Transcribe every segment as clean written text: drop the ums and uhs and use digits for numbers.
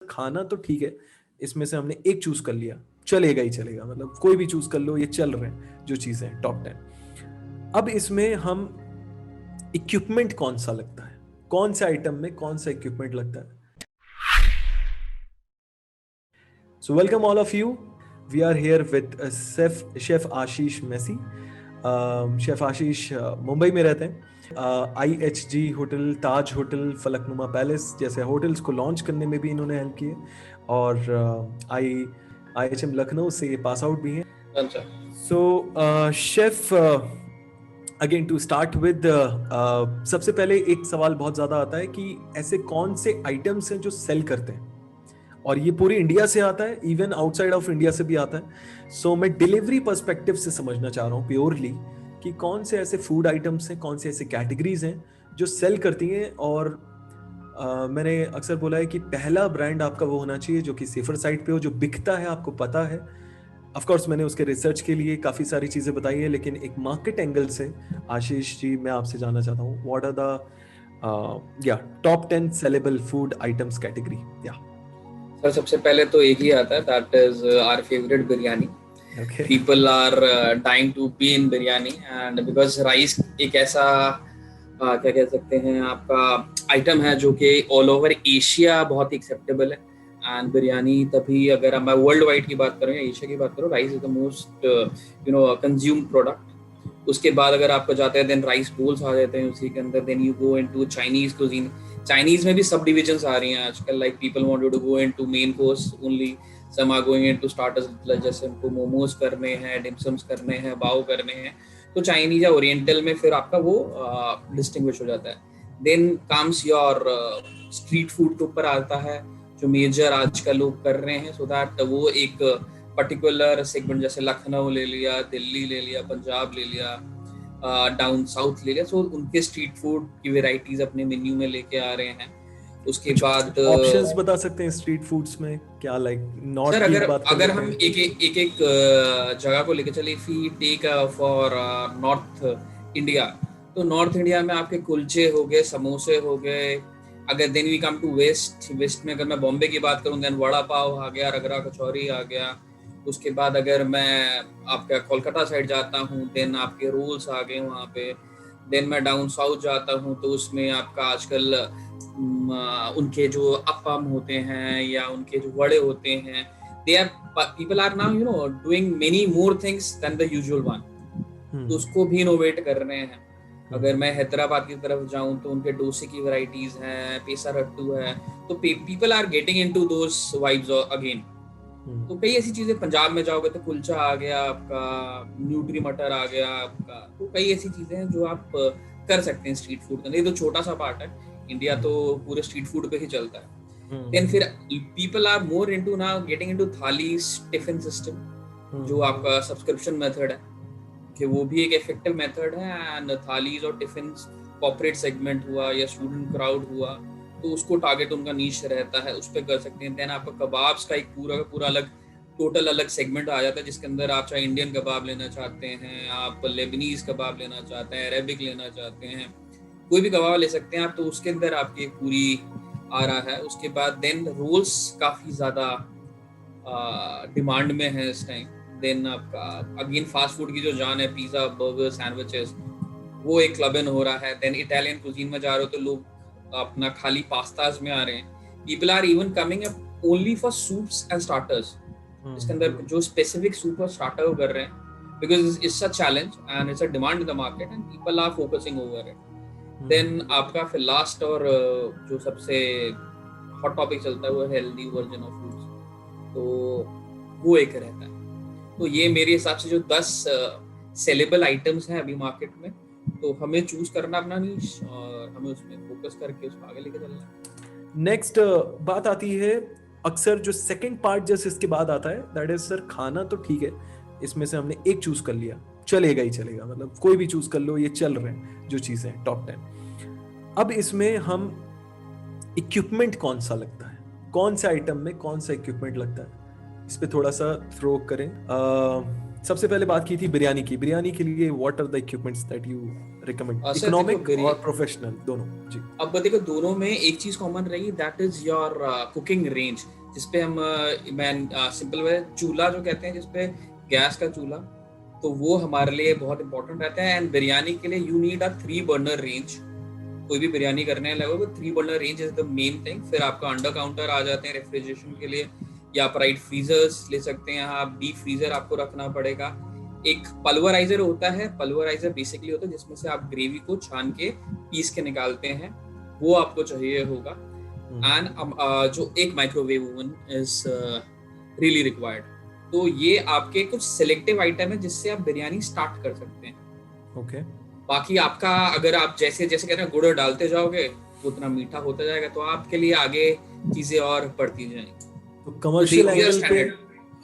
खाना तो ठीक है, इसमें से हमने एक चूज कर लिया, चलेगा ही चलेगा, मतलब कोई भी चूज कर लो, ये चल रहे हैं जो चीजें हैं टॉप 10। अब इसमें हम इक्विपमेंट कौन सा लगता है, कौन से आइटम में कौन सा इक्विपमेंट लगता है। So welcome all of you. We are here with Chef Ashish Messi. Chef Ashish Mumbai में रहते हैं। IHG hotel, Taj hotel, Falaknuma palace जैसे होटल्स को लॉन्च करने में भी इन्होंने हेल्प की है, और IHM लखनऊ से पास आउट भी हैं। अच्छा, so chef, again to start with, सबसे पहले एक सवाल बहुत ज़्यादा आता है कि ऐसे कौन से आइटम्स हैं जो सेल करते हैं, और ये पूरी इंडिया से आता है, इवन आउटसाइड ऑफ इंडिया से भी आता है। सो मैं डिलीवरी पर्सपेक्टिव से समझना चाह रहा हूँ प्योरली कि कौन से ऐसे फूड आइटम्स हैं, कौन से ऐसे कैटेगरीज हैं जो सेल करती हैं। और मैंने अक्सर बोला है कि पहला ब्रांड आपका वो होना चाहिए जो कि सेफर साइड पे हो, जो बिकता है, आपको पता है। ऑफ कोर्स मैंने उसके रिसर्च के लिए काफ़ी सारी चीज़ें बताई हैं, लेकिन एक मार्केट एंगल से आशीष जी मैं आपसे जानना चाहता हूँ, what are the top 10 saleable food items category. Sir सबसे पहले तो एक ही आता है, that is our favourite biryani. People are dying to be in biryani, and because rice एक ऐसा क्या कह सकते हैं आपका आइटम है जो कि ऑल ओवर एशिया बहुत ही एक्सेप्टेबल है। एंड बिरयानी तभी, अगर मैं वर्ल्ड वाइड की बात करूँ या एशिया की बात करूँ, rice is the most consume product. उसके बाद अगर आपको जाते हैं देन राइस बोल्स आ जाते हैं उसी के अंदर। Then you go into Chinese cuisine. Chinese में भी सब डिविजन्स आ रही हैं आजकल, like people want to go into main course only, some are going into starters, जैसे उनको मोमोज करने हैं, डिमसम्स करने हैं, बाओ करने हैं, तो चाइनीज या ओरिएंटल में फिर आपका वो डिस्टिंग्विश हो जाता है। Then comes your street food के ऊपर आता है जो मेजर आजकल लोग कर रहे हैं, सो दैट वो एक पर्टिकुलर सेगमेंट, जैसे लखनऊ ले लिया, दिल्ली ले लिया, पंजाब ले लिया, डाउन साउथ ले लिया, सो उनके स्ट्रीट फूड की वेराइटीज अपने मेन्यू में लेके आ रहे हैं। उसके बाद ऑप्शंस बता सकते हैं स्ट्रीट फूड्स में क्या, लाइक नॉर्थ सर की बात अगर हम एक जगह को लेके चले, if we take for north India, तो नॉर्थ इंडिया में आपके कुलचे हो गए, समोसे हो गए। अगर then we come to west में अगर मैं बॉम्बे की बात करूं, देन वड़ा पाव आ गया, रगड़ा कचौरी आ गया। उसके बाद अगर मैं आपका कोलकाता साइड जाता हूँ, देन आपके रोल्स आ गए वहाँ पे। देन मैं डाउन साउथ जाता हूँ तो उसमें आपका आजकल उनके जो अप्पम होते हैं या उनके जो वड़े होते हैं, they are people are now doing many more things than the usual one, तो उसको भी इनोवेट कर रहे हैं। अगर मैं हैदराबाद की तरफ जाऊं तो उनके डोसे की वैरायटीज हैं, पेसरट्टू है, तो people are getting into those vibes again. तो कई ऐसी चीजें, पंजाब में जाओगे तो कुलचा आ गया आपका, न्यूट्री मटर आ गया आपका, तो कई ऐसी चीजें हैं जो आप कर सकते हैं स्ट्रीट फूड का। ये तो छोटा सा पार्ट है, इंडिया तो पूरे स्ट्रीट फूड पे ही चलता है। देन फिर people are more into now getting into thalis tiffin system, जो आपका सब्सक्रिप्शन मेथड है, कि वो भी एक इफेक्टिव मेथड है। एंड थालीज और टिफिन कॉर्पोरेट सेगमेंट हुआ या स्टूडेंट क्राउड हुआ, तो उसको टारगेट उनका नीश रहता है, उस पर कर सकते हैं। देन आपका कबाब्स का एक पूरा अलग टोटल अलग सेगमेंट आ जाता है, जिसके अंदर आप चाहे इंडियन कबाब लेना चाहते हैं, आप लेबनीज कबाब लेना चाहते हैं, अरेबिक लेना चाहते हैं, कोई भी कबाब ले सकते हैं आप, तो उसके अंदर आपकी पूरी आ रहा है। उसके बाद देन रोल्स काफ़ी ज़्यादा डिमांड में है इस टाइम। देन आपका अगेन फास्ट फूड की जो जान है, पिज़्ज़ा, बर्गर, सैंडविचेस, वो एक क्लब इन हो रहा है। देन इटालियन कुजीन में जा रहे हो तो लोग अपना खाली पास्ताज में आ रहे हैं। People are even coming up only for soups and starters, इसके अंदर जो स्पेसिफिक सूप और स्टार्टर वो कर रहे हैं, because it's a challenge and it's a demand in the market and people are focusing over it. Then आपका फिर लास्ट और जो सबसे हॉट टॉपिक चलता है वो हेल्दी वर्जन ऑफ फूड्स, तो वो एक रहता है। तो ये मेरे हिसाब से जो 10 सेलेबल आइटम्स हैं अभी मार्केट में, तो हमें चूज करना अपना नीश और हमें उसमें फोकस करके उसको आगे लेके चलना है। नेक्स्ट बात आती है, अक्सर जो सेकंड पार्ट जैसे इसके बाद आता है, दैट इज सर खाना तो ठीक है, इसमें से हमने एक चूज कर लिया, चलेगा ही चलेगा, मतलब कोई भी चूज कर लो, ये चल रहे हैं जो चीजें टॉप 10। अब इसमें हम इक्विपमेंट कौन सा लगता है, कौन से आइटम में कौन सा इक्विपमेंट लगता है, इस पे थोड़ा सा थ्रो करें। सबसे पहले बात की थी बिरयानी की। बिरयानी के लिए what are the equipments that you recommend, sir देखो इकोनॉमिक और प्रोफेशनल दोनों? जी। अब देखो दोनों में एक चीज कॉमन रहेगी, that is your cooking range, जिसपे हम मैं सिंपल वे चूल्हा जो कहते हैं, जिसपे गैस का चूल्हा, तो वो हमारे लिए बहुत इंपॉर्टेंट रहता है। एंड बिरयानी के लिए you need a 3 burner range. कोई भी बिरयानी करने लगे तो 3 burner range is the main thing. फिर आपका अंडर काउंटर आ जाते हैं रेफ्रिजरेशन के लिए, या आप राइट फ्रीजर्स ले सकते हैं, यहाँ डीप फ्रीजर आपको रखना पड़ेगा। एक पल्वराइजर होता है, पल्वराइजर बेसिकली होता है जिसमें से आप ग्रेवी को छान के पीस के निकालते हैं, वो आपको चाहिए होगा। एंड जो एक microwave oven is really required. तो ये आपके कुछ सिलेक्टिव आइटम है जिससे आप बिरयानी स्टार्ट कर सकते हैं। ओके। बाकी आपका, अगर आप जैसे जैसे कहते हैं गुड़ डालते जाओगे उतना मीठा होता जाएगा, तो आपके लिए आगे चीजें और बढ़ती जाएंगी। तो कमर्शियल एंगल पे,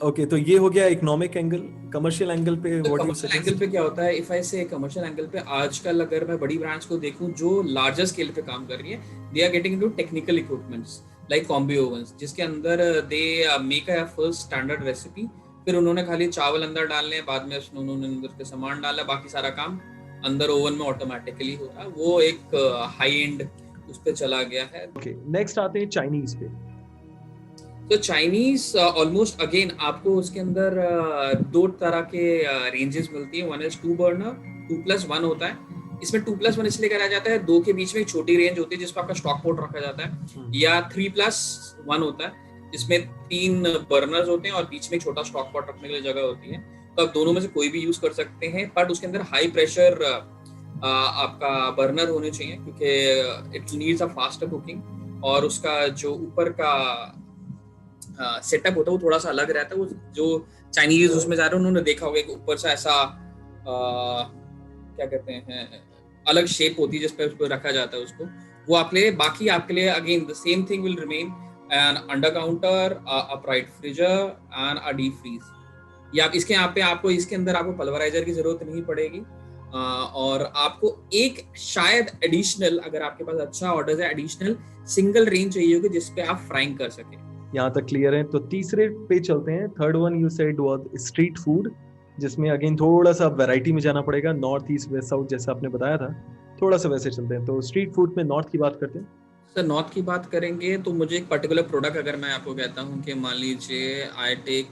ओके, तो ये हो गया इकोनॉमिक एंगल। कमर्शियल एंगल पे व्हाट यू सजेस्ट? एंगल पे क्या होता है, इफ आई से कमर्शियल एंगल पे, आजकल अगर मैं बड़ी ब्रांड्स को देखूं जो लार्जर स्केल पे काम कर रही है, they are getting into technical equipments like combi ovens, जिसके अंदर they make a first standard recipe, फिर उन्होंने खाली चावल अंदर डालने हैं, बाद में उन्होंने अंदर के सामान डाला, बाकी सारा काम अंदर ओवन में ऑटोमेटिकली हो रहा है। वो एक हाई एंड उस पे चला गया है। ओके, नेक्स्ट आते हैं चाइनीज पे। तो चाइनीज ऑलमोस्ट अगेन आपको उसके अंदर दो तरह के रेंजेस मिलती है। वन इज 2 बर्नर, 2+1 होता है। इसमें 2+1 इसलिए करा जाता है, दो के बीच में एक छोटी रेंज होती है जिसपे आपका स्टॉक पॉट रखा जाता है, या 3+1 होता है जिसमें 3 बर्नर्स होते हैं और बीच में एक छोटा स्टॉक पॉट रखने के लिए जगह होती है। तो आप दोनों में से कोई भी यूज कर सकते हैं, बट उसके अंदर हाई प्रेशर आपका बर्नर होने चाहिए, क्योंकि it needs a faster cooking. और उसका जो ऊपर का सेटअप होता है वो थोड़ा सा अलग रहता है। वो जो चाइनीज उसमें जा रहे हैं उन्होंने देखा होगा, ऊपर से ऐसा क्या कहते हैं, अलग शेप होती है जिसपे उसको रखा जाता है उसको, वो आपके लिए। बाकी आपके लिए again the same thing will remain, an under counter, upright freezer and a deep freeze. या इसके यहाँ पे आपको इसके अंदर आपको पल्वराइजर की जरूरत नहीं पड़ेगी। और आपको एक शायद एडिशनल, अगर आपके पास अच्छा ऑर्डर है, एडिशनल सिंगल रेंज चाहिए होगी जिसपे आप फ्राइंग कर सके। यहाँ तक क्लियर है। तो तीसरे पे चलते हैं। Third one you said was street food, जिसमें अगेन थोड़ा सा वैरायटी में जाना पड़ेगा, नॉर्थ ईस्ट वेस्ट साउथ जैसा आपने बताया था, थोड़ा सा वैसे चलते हैं। तो स्ट्रीट फूड में नॉर्थ की बात करते हैं। सर नॉर्थ की बात करेंगे तो मुझे एक पर्टिकुलर प्रोडक्ट, अगर मैं आपको कहता हूँ कि मान लीजिए आई टेक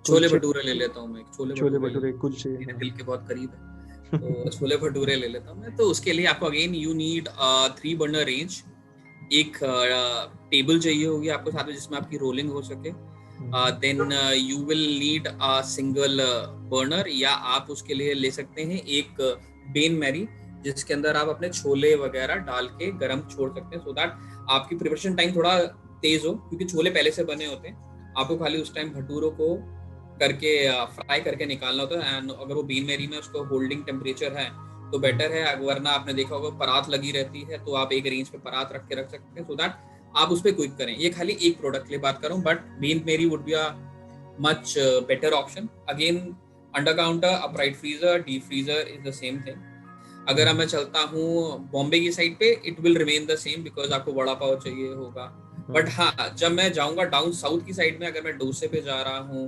छोले भटूरे ले लेता हूँ मैं, छोले भटूरे कुलचे मेरे दिल के बहुत करीब है, तो छोले भटूरे ले लेता हूँ मैं। तो उसके लिए आपको again you need 3 burner range. एक टेबल चाहिए होगी आपको साथ में जिसमें आपकी रोलिंग हो सके। Then you will need a single burner, या आप उसके लिए ले सकते हैं एक बेन मैरी, जिसके अंदर आप अपने छोले वगैरह डाल के गरम छोड़ सकते हैं, सो दैट आपकी प्रिपरेशन टाइम थोड़ा तेज हो, क्योंकि छोले पहले से बने होते हैं। आपको खाली उस टाइम भटूरों को करके फ्राई करके निकालना होता है। एंड अगर वो बेन मैरी में उसको होल्डिंग टेम्परेचर है तो बेटर है, वरना आपने देखा होगा परात लगी रहती है, तो आप एक रेंज पे परात रख के रख सकते हैं, सो दैट आप उस पर क्विक करें। ये खाली एक प्रोडक्ट के लिए बात कर रहा हूँ, but bain marie would be a much better option. Again under counter, upright freezer, deep freezer is the same thing. अगर मैं चलता हूँ बॉम्बे की साइड पे, it will remain the same, because आपको वड़ा पाव चाहिए होगा। बट हाँ, जब मैं जाऊंगा डाउन साउथ की साइड में, अगर मैं डोसे पे जा रहा हूँ,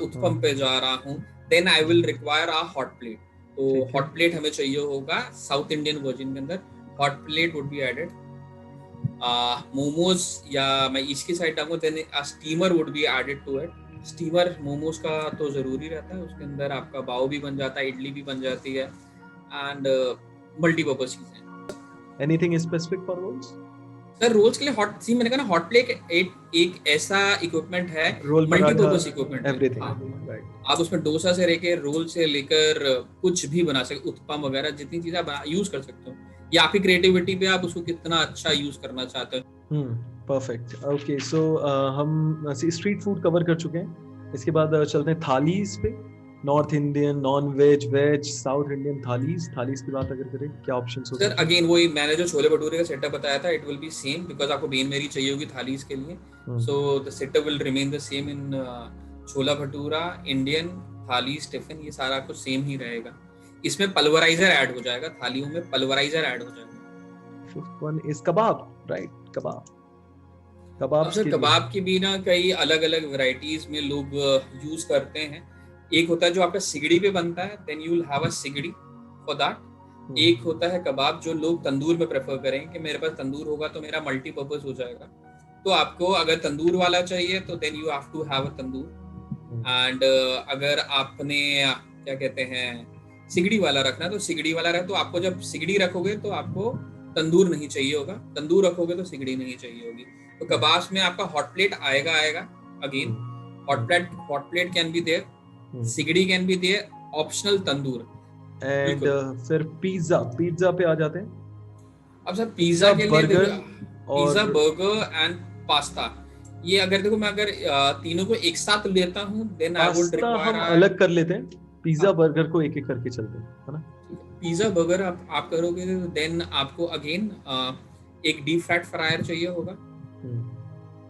उत्पम पे जा रहा हूँ, then I will require a hot plate. तो हॉट प्लेट हमें चाहिए होगा साउथ इंडियन वर्जन के अंदर, hot plate would be added. Momos, या मैं ईस्ट की साइड आऊंगा, then a steamer would be added to it. Steamer momos का तो जरूरी रहता है, उसके अंदर आपका बाव भी बन जाता है, इडली भी बन जाती है, एंड मल्टीपर्पज चीजें। Anything specific for rolls? Sir rolls के लिए हॉट, सी मैंने कहा ना, हॉट प्लेट एक ऐसा इक्विपमेंट है, मल्टीपर्पज इक्विपमेंट है। आप उसमें डोसा से लेकर रोल से लेकर कुछ भी बना सकते, उत्पम वगैरह जितनी चीजें आप यूज कर सकते हो, या आपकी क्रिएटिविटी पे आप उसको कितना अच्छा यूज करना चाहते हो। परफेक्ट। ओके, सो हम स्ट्रीट फूड कवर कर चुके हैं। इसके बाद चलते हैं थालीज पे। North Indian, non veg, veg, south Indian thalis. Thalis की बात अगर करें, क्या ऑप्शंस हो सकते हैं? सर अगेन वही मैंने जो छोले भटूरे का सेटअप बताया था, it will be same, because आपको बेन मैरी चाहिए होगी थालीज के लिए, so the setup will remain the same in chhola bhatura, Indian thalis, tiffin, ये सारा कुछ सेम ही रहेगा। इसमें पल्वराइजर ऐड हो जाएगा, थालियों में पल्वराइजर ऐड हो जाएगा। Fifth one is kebab, right? Kebab अब सर कबाब की भी ना कई अलग अलग वैरायटीज में लोग यूज करते हैं। एक होता है जो आपका सिगड़ी पे बनता है, then you will have a sigri for that. एक होता है कबाब जो लोग तंदूर में प्रेफर करें कि मेरे पास तंदूर होगा तो मेरा मल्टीपर्पज हो जाएगा। तो आपको अगर तंदूर वाला चाहिए तो then you have to have a tandoor. And अगर आपने क्या कहते हैं सिगड़ी वाला रखना तो सिगड़ी वाला रहे। तो आपको जब सिगड़ी रखोगे तो आपको तंदूर नहीं चाहिए होगा, तंदूर रखोगे तो सिगड़ी नहीं चाहिए होगी। तो कबाब में आपका हॉट प्लेट आएगा again, hot plate can be there, sigdi can be there, optional tandoor. And फिर पिज्जा पे आ जाते हैं। अब सर पिज्जा के लिए burger pizza, burger and pasta, ये अगर देखो मैं अगर तीनों को एक साथ लेता हूँ देन आई वुड रिक्वायर, हम अलग कर लेते हैं, पिज्जा बर्गर को एक एक करके चलते हैं, है ना। पिज्जा बर्गर आप करोगे तो देन आपको अगेन एक डीप फ्राइड फ्रायर चाहिए होगा,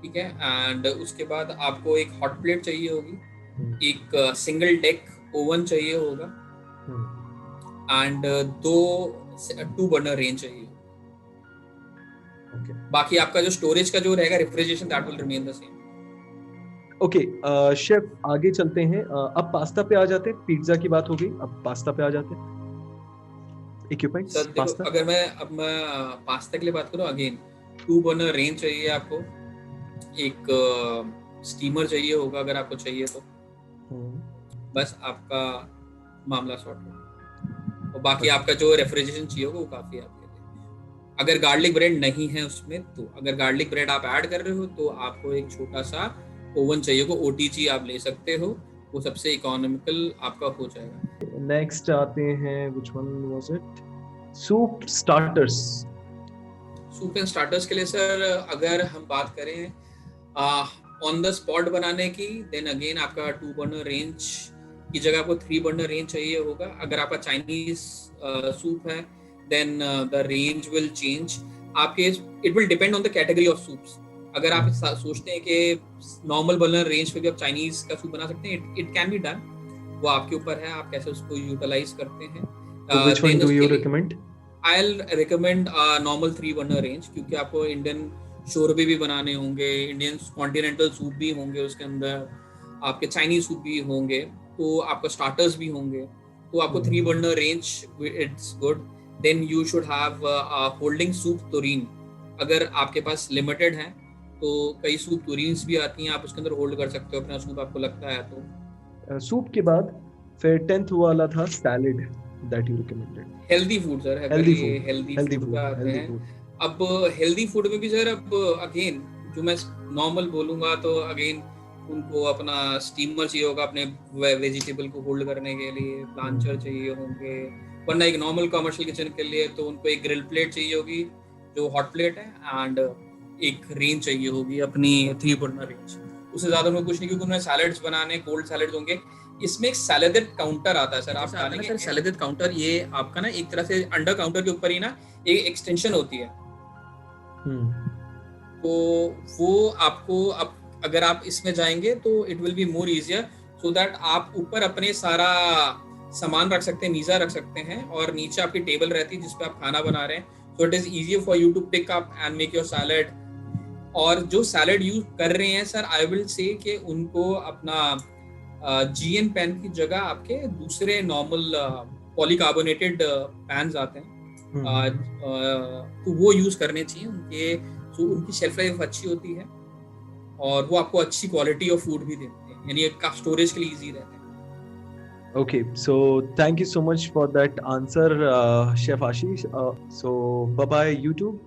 ठीक है। एंड उसके बाद आपको एक हॉट प्लेट चाहिए होगी, एक सिंगल डेक ओवन चाहिए होगा, एंड टू बर्नर रेंज चाहिए। बाकी आपका जो स्टोरेज का जो रहेगा refrigeration that will remain the same. Okay chef आगे चलते हैं। अब पास्ता पे आ जाते हैं, पिज्जा की बात हो गई, अब पास्ता पे आ जाते हैं। इक्विपमेंट्स पास्ता, अगर मैं पास्ता के लिए बात करूं, अगेन 2 बर्नर रेंज चाहिए आपको, एक स्टीमर चाहिए होगा अगर आपको चाहिए तो, बस आपका मामला सॉर्ट हो। और बाकी आपका जो रेफ्रिजरेशन चाहिए होगा वो काफी आपके लिए। अगर गार्लिक ब्रेड नहीं है उसमें, तो अगर गार्लिक ब्रेड आप ऐड कर रहे हो तो आपको एक छोटा सा ओवन चाहिए होगा, OTG आप ले सकते हो, वो सबसे इकोनॉमिकल आपका हो जाएगा। नेक्स्ट आते हैं, which one was it, soup starters. Soup and starters के लिए सर अगर हम बात करें ऑन द स्पॉट बनाने की, देन अगेन आपका 2 बर्नर रेंज की जगह आपको 3 बर्नर रेंज चाहिए होगा। अगर आपका चाइनीज सूप है then the range will change आपके, it will depend on the category of soups. अगर आप सोचते हैं कि नॉर्मल बर्नर रेंज पे भी आप चाइनीज का सूप बना सकते हैं, इट कैन बी डन, वो आपके ऊपर है आप कैसे उसको यूटिलाइज करते हैं। Which one do you recommend? I'll recommend normal 3 burner range, क्योंकि आपको इंडियन शोरबे भी बनाने होंगे, इंडियन कॉन्टिनेंटल सूप भी होंगे उसके अंदर, आपके चाइनीज सूप भी होंगे, तो आपका स्टार्टर्स भी होंगे, तो आपको 3 burner range it's good. Then you should have holding soup tureen, अगर आपके पास लिमिटेड है तो कई सूप तुरीन्स भी आती हैं, आप उसके अंदर होल्ड कर सकते हो अपना सूप, आपको लगता है तो। सूप के बाद फिर 10th वाला था salad that you recommended. Healthy food sir, healthy food आते हैं। अब हेल्दी फूड में भी सर अब अगेन जो मैं नॉर्मल बोलूंगा तो अगेन उनको अपना स्टीमर चाहिए होगा अपने वेजिटेबल को होल्ड करने के लिए, प्लांचर चाहिए होंगे, वरना एक नॉर्मल कमर्शियल किचन के लिए तो उनको एक ग्रिल प्लेट चाहिए होगी जो हॉट प्लेट है, एंड एक रेंज चाहिए होगी अपनी 3 बर्नर रेंज, उससे ज्यादा उनको कुछ नहीं, क्योंकि उन्हें सैलेड्स बनाने, कोल्ड सैलेड्स होंगे। इसमें एक सैलेड काउंटर आता है सर, आप जानेंगे सर सैलेड काउंटर, ये आपका ना एक तरह से अंडर काउंटर के ऊपर ही ना एक एक्सटेंशन होती है, तो वो आपको अब अगर आप इसमें जाएंगे तो it will be more easier, so that आप ऊपर अपने सारा सामान रख सकते हैं, मीजा रख सकते हैं, और नीचे आपकी टेबल रहती है जिसपे आप खाना बना रहे हैं, so it is easier for you to pick up and make your salad. और जो सैलेड यूज कर रहे हैं सर, आई विल से कि उनको अपना GN पैन की जगह आपके दूसरे नॉर्मल पॉलीकार्बोनेटेड पैन्स आते हैं, तो वो यूज करने चाहिए, उनकी शेल्फ लाइफ अच्छी होती है और वो आपको अच्छी क्वालिटी ऑफ फूड भी देते हैं, यानी स्टोरेज के लिए इजी रहते हैं। Okay, so thank you so much for that answer, Chef Ashish. So bye bye YouTube.